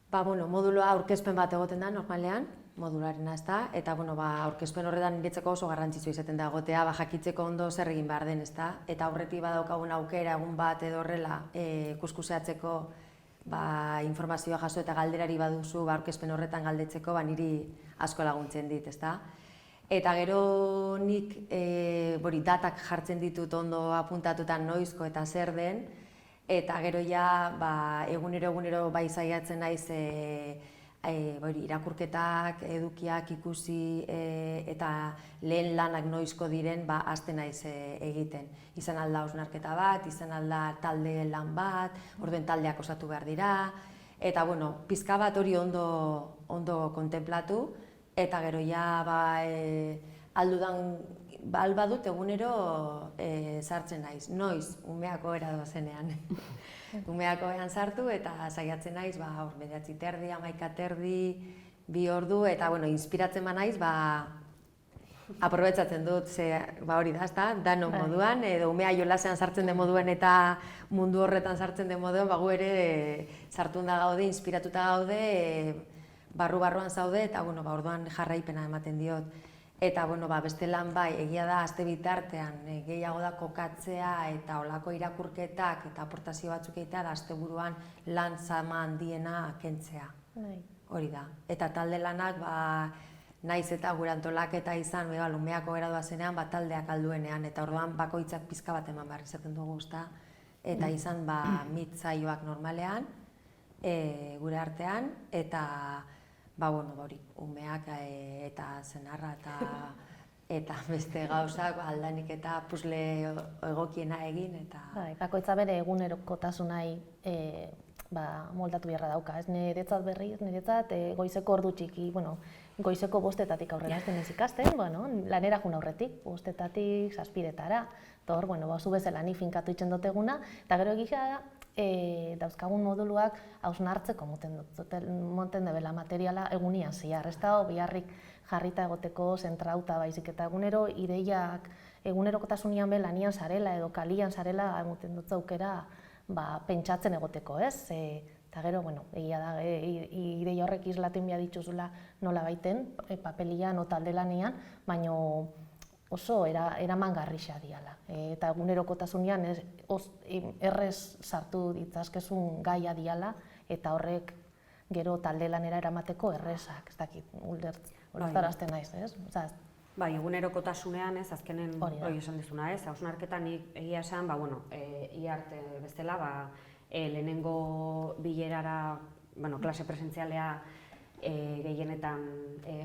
Moduloa aurkezpen bat egoten da normalean, modularena ez da, eta aurkezpen horretan niretzako oso garrantzitsua izaten da egotea, jakitzeko ondo zer egin behar den, ez da, eta aurretik badaukagun aukera egun bat edo horrela kuskuseatzeko informazioa jaso eta galderari baduzu aurkezpen horretan galdetzeko niri asko laguntzen dit, ez da. Eta gero nik datak jartzen ditut ondo apuntatutan noizko eta zer den, eta gero egunero bai saiatzen naiz irakurketak, edukiak ikusi eta lehen lanak noizko diren hasten naiz egiten. Izan alda hausnarketa bat, izan alda talde lan bat, orduen taldeak osatu behar dira, eta pizka bat hori ondo kontemplatu, eta gero aldudan badut egunero sartzen naiz, noiz, umeako era doazenean. Umeako ean sartu eta saiatzen naiz, 9:30, 11:30, 2 ordu, eta inspiratzen naiz, aprobetsatzen dut, hori da, ezta, dano moduan, edo umea jolasean sartzen den moduan eta mundu horretan sartzen den moduan, gu ere sartunda gaude, inspiratuta gaude, barru-barruan zaude, eta orduan jarraipena ematen diot. Eta beste lan egia da, aste bitartean gehiago da kokatzea eta olako irakurketak eta aportazio batzuk egitea da asteburuan lan zama handiena kentzea. Hori da. Eta talde lanak, naiz eta gure antolaketa izan, umeako gradua zenean, taldeak alduenean, eta orduan bakoitzak pizka bat eman behar izaten dugu, eta izan mitzaioak normalean, gure artean, eta umeak eta zenarra eta beste gauzak aldanik eta puzle egokiena egin. Bakoitza bere egunerokotasunai moldatu beharra dauka. Niretzat berriz, goizeko ordu txiki, goizeko 5:00 aurrera ez denez ikasten, lanera jun aurretik, 5:00 7:00 eta hor, zu bezala ni finkatu itzen dut eguna, eta gero egia dauzkagun moduluak hausnartzeko monten debela materiala egunian zehar. Ez da, biharrik jarrita egoteko zentrauta baizik eta egunero ideiak egunerokotasunean lanian zarela edo kalian zarela emoten dut aukera pentsatzen egoteko, ez? Eta gero, egia da, ideia horrek islaten behar dituzula nola baiten, papelian o talde lanean, baina oso eramangarria diala. Eta egunerokotasunean errez sartu ditzazkezun gaia diala, eta horrek gero talde lanera eramateko errezak, ez dakit, ulertarazten naiz, ez? Egunerokotasunean, azkenen hori esan dizuna, ez? Hausnarketan egia esan, iarte bestela, lehenengo bilerara, klase presentzialea gehienetan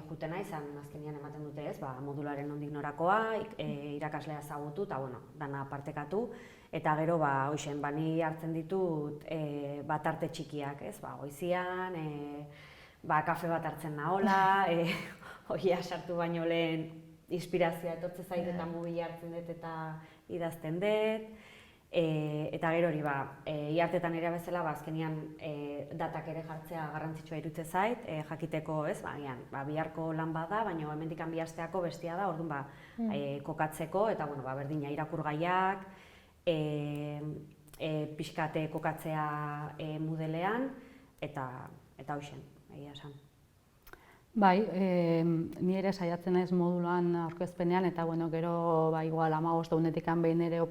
juten naizan, azkenean ematen dute ez, modularen nondik norakoa, irakaslea ezagutu eta dana partekatu, eta gero ni hartzen ditut tarte txikiak, ez, goizian, kafe bat hartzen nahola, hoia sartu baino lehen inspirazioa etortze zait eta mobila hartzen dut eta idazten dut, eta gero hori iartetan ere bezala azkenean datak ere jartzea garrantzitsua irutze zait, jakiteko ez, biharko lan bada, baina hemendik bi asteako bestia da, orduan kokatzeko, eta berdina irakurgaiak, pixkate kokatzea modelean, eta hoxen, egia esan. Bai, ni ere saiatzen naiz moduluan aurkezpenean, eta gero igual 15 egunetik behin ere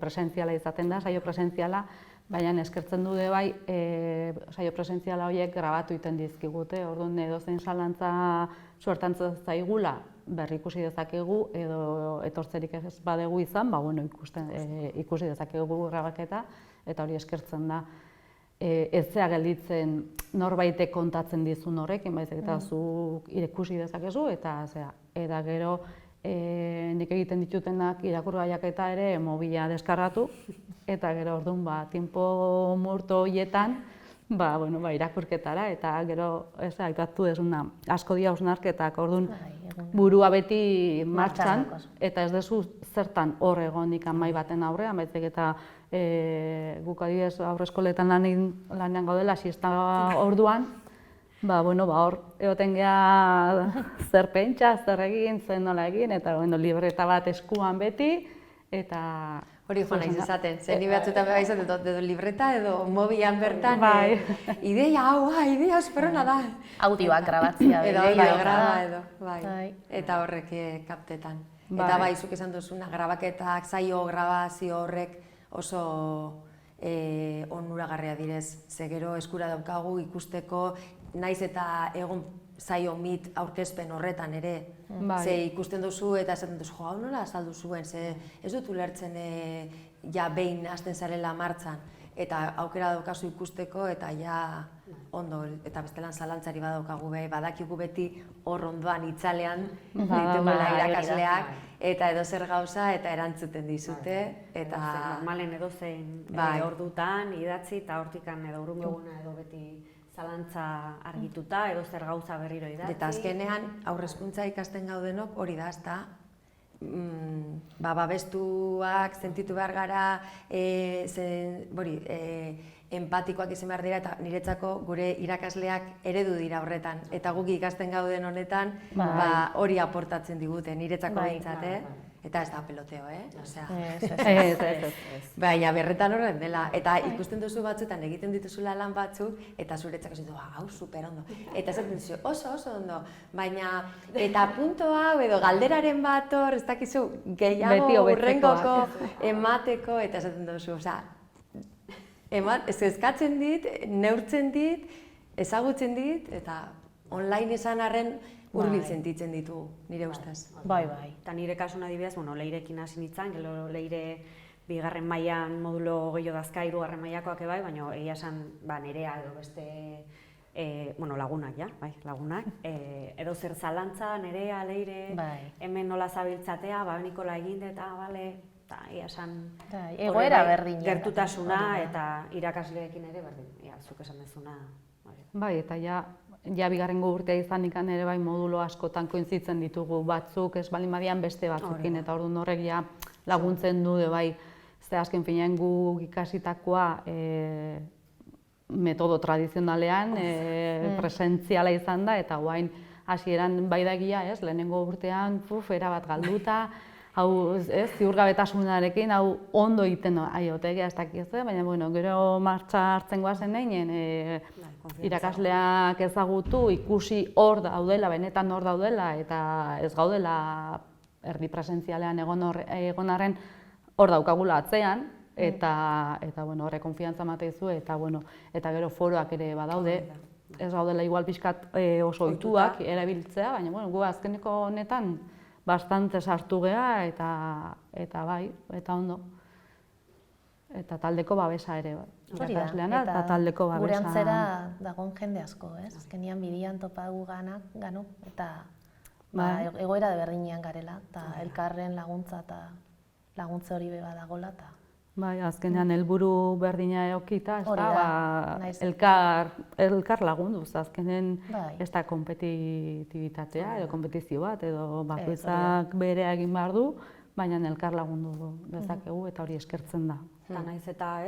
presentziala izaten da, saio presentziala, baina eskertzen dute saio presentziala horiek grabatu iten dizkigute, orduan edozein zalantza suertantzen zaigula berrikusi dezakegu, edo etortzerik ez badegu izan, ikusi dezakegu grabaketa, eta hori eskertzen da. Ez zea gelditzen norbaitek kontatzen dizun horrekin, baizik eta zuk ikusi dezakezu, eta gero nik egiten ditutenak irakurgaiak eta ere mobila deskargatu, eta gero orduan tiempo murto horietan irakurketara, eta gero aipatu dezuna asko dira hausnarketak, orduan burua beti martxan, eta ez dezu zertan hor egonik mahai baten aurrean, baizik eta guk adibidez aurreskoletan lanean gaudela, siesta orduan, hor egoten geha zer pentsa, zer egin, zer nola egin, eta libreta bat eskuan beti, eta Hori joan naiz esaten, zen ni batzutan beba izaten dut, edo libreta edo mobilan bertan, Bai. Ideia hau, ideia esperona da. Audioak grabatzea. Edo ideia audio ona graba da. edo, bai. Bai. Eta horrek kaptetan. Bai. Eta bai, zuk esan duzuna, grabaketak, saio grabazio horrek oso onuragarria direz. Ze gero eskura daukagu ikusteko, naiz eta egon saio mit aurkezpen horretan ere. Bai. Ze ikusten duzu eta esaten duzu, hau nola azaldu zuen, ze ez dut ulertzen ja behin hasten zarela martxan. Eta aukera daukazu ikusteko eta ja ondo, eta bestelan zalantzari badaukagu badakigu beti hor ondoan itzalean ditugula irakasleak, eta edozer gauza eta erantzuten dizute. Eta normalen edozein ordutan idatzi eta hortikan edo urrungeguna edo beti zalantza argituta, edo zer gauza berriro idatzi. Eta azkenean, aurrezkuntza ikasten gaudenok hori da, ezta? Babestuak, sentitu behar gara, empatikoak izan behar dira, eta niretzako gure irakasleak eredu dira horretan. Eta guk ikasten gauden honetan, hori aportatzen digute, niretzako behintzat, Eta ez da peloteo, Osea, baina berretan horren dela. Eta ikusten duzu batzuetan egiten dituzula lan batzuk, eta zuretzako zitu, hau, super ondo. Eta esaten duzu, oso ondo. Baina, eta punto hau edo galderaren bat hor, ez dakizu, gehiago hurrengoko emateko, eta esaten duzu, osea, eskatzen dit, neurtzen dit, ezagutzen dit, eta online izan arren hurbil sentitzen ditu, nire ustez. Bai. Eta nire kasuna adibidez, leirekin hasi nintzen, gero leire bigarren mailan modulo gehiago dazka, hirugarren mailakoak bai, baina egia esan nerea edo beste lagunak, lagunak. Edo zer zalantza, nerea, leire, hemen nola zabiltzatea, Nikola egin eta, eta egia esan egoera berdina. Gertutasuna eta irakasleekin ere berdin, zuk esan dezuna. Bai, eta ja bigarrengo urtea izanik ere bai modulo askotan kointzitzen ditugu batzuk, ez baldin badian beste batzukin, eta orduan horrek ja laguntzen du bai, ze azken finean guk ikasitakoa metodo tradizionalean presentziala izan da, eta guain hasieran bai dagia, lehenengo urtean erabat galduta, hau ziurgabetasunarekin, hau ondo egiten aiotegia ez dakiz, baina gero martxa hartzen goazen egin, irakasleak ezagutu, ikusi hor daudela, benetan hor daudela, eta ez gaudela erdi presentzialean egon arren hor daukagula atzean, eta horre konfiantza mateizu, eta gero foroak ere badaude, ez gaudela igual pixkat oso ohituak erabiltzea, baina gu azkeneko honetan bastante sartu geha, eta bai, eta ondo. Eta taldeko babesa ere, irakasleana eta taldeko babesa. Gure antzera dagoen jende asko, azkenian bidian topagu gano, eta egoera berdinean garela, eta elkarren laguntza eta laguntze hori beba dagoela. Bai, azkenean helburu berdina eokita, elkar lagunduz, azkenen ez da kompetitibitatea edo kompetizio bat, edo bakoitzak berea egin behar du, baina elkar lagundu dezakegu eta hori eskertzen da. Eta naiz eta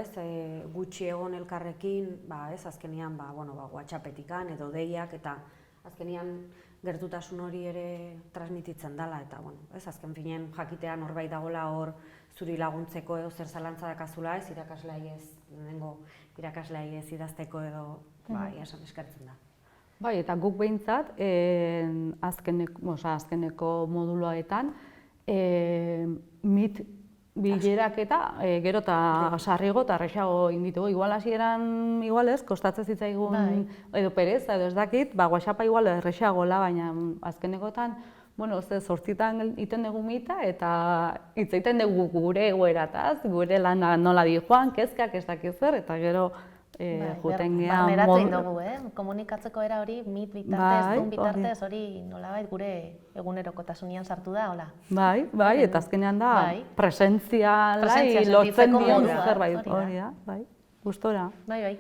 gutxi egon elkarrekin, azkenean WhatsAppetikan edo deiak, eta azkenean gertutasun hori ere transmititzen dela, eta azken finean jakitea norbait dagoela hor zuri laguntzeko edo zer zalantza dakazula ez, irakasleai ez idazteko edo esan eskertzen da. Bai, eta guk behintzat, azkeneko moduloetan, mit bilerak eta gero eta sarrigo eta arrexago inditugu. Igual hasieran kostatzen zitzaigun edo pereza edo ez dakit, WhatsAppa igual errexagola, baina azkenekotan zortzitan iten dugu mita eta hitz egiten dugu gure egoerataz, gure lana nola di joan, kezkak ez dakit zer, eta gero juten gehan... Barneratu egin dugu, komunikatzeko era hori, mit bitartez, dun bitartez, hori nolabait gure egunerokotasunean sartu da, hola? Bai, eta azkenean da presentziala lotzen dion zerbait, hori da, gustora. Bai.